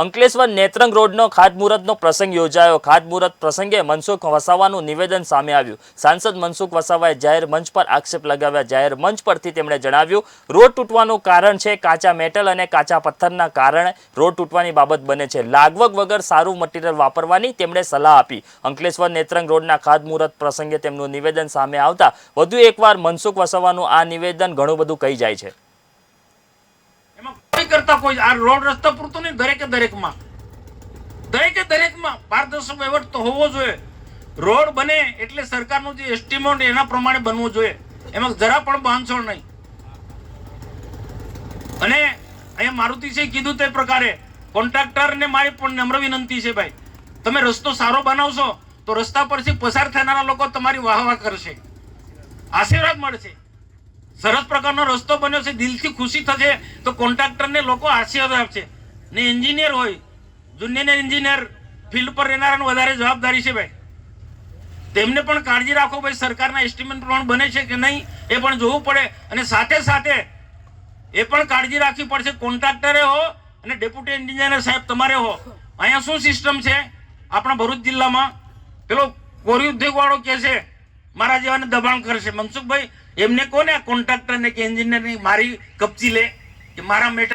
અંકલેશ્વર નેત્રંગ રોડનો ખાતમુહૂર્તનો પ્રસંગ યોજાયો। ખાતમુહૂર્ત પ્રસંગે મનસુખ વસાવાનું નિવેદન સામે આવ્યું। સાંસદ મનસુખ વસાવાએ જાહેર મંચ પર આક્ષેપ લગાવ્યા। જાહેર મંચ પરથી તેમણે જણાવ્યું, રોડ તૂટવાનું કારણ છે કાચા મેટલ અને કાચા પથ્થરના કારણે રોડ તૂટવાની બાબત બને છે। લાગવગ વગર સારું મટીરીયલ વાપરવાની તેમણે સલાહ આપી। અંકલેશ્વર નેત્રંગ રોડના ખાતમુહૂર્ત પ્રસંગે તેમનું નિવેદન સામે આવતા વધુ એકવાર મનસુખ વસાવાનું આ નિવેદન ઘણું બધું કહી જાય છે। करता कोई आ रोड रस्ता पूरतो नहीं, दरेके दरेकમાં પારદર્શક વહીવટ તો હોવો જોઈએ। રોડ બને એટલે સરકારનું જે એસ્ટિમેટ એના પ્રમાણે બનવું જોઈએ, એમાં જરા પણ બાંધછોડ નહીં। અને અહીંયા મારુતિસે કીધું તે પ્રકારે કોન્ટ્રાક્ટરને મારી પણ નમ્ર વિનંતી છે, ભાઈ તમે રસ્તો સારો બનાવશો તો રસ્તા પરથી પસાર થનારા લોકો તમારી વાહવાહ કરશે, આશીર્વાદ મળશે। સરસ પ્રકારનો રસ્તો બન્યો છે, દિલથી ખુશી થશે તો કોન્ટ્રાક્ટરને લોકો આશીર્વાદ આપશે ને એન્જિનિયર હોય, જુનિયર એન્જિનિયર ફિલ્ડ પર રહેનારાને વધારે જવાબદારી છે ભાઈ, તેમને પણ કાળજી રાખો ભાઈ, સરકારના એસ્ટિમેટ પ્રમાણે બને છે કે નહીં એ પણ જોવું પડે। અને સાથે સાથે એ પણ કાળજી રાખવી પડશે કોન્ટ્રાક્ટરે હો અને ડેપ્યુટી એન્જિનિયર સાહેબ તમારે હો। અહીંયા શું સિસ્ટમ છે આપણા ભરૂચ જિલ્લામાં, પેલો કોરી ઉદ્યોગ વાળો કે છે મારા જેવાને દબાણ કરશે, મનસુખભાઈ એમને કોને કોન્ટ્રાક્ટર ને કે એન્જિનિયર ની મારી કપચી લે કે મારા મેટર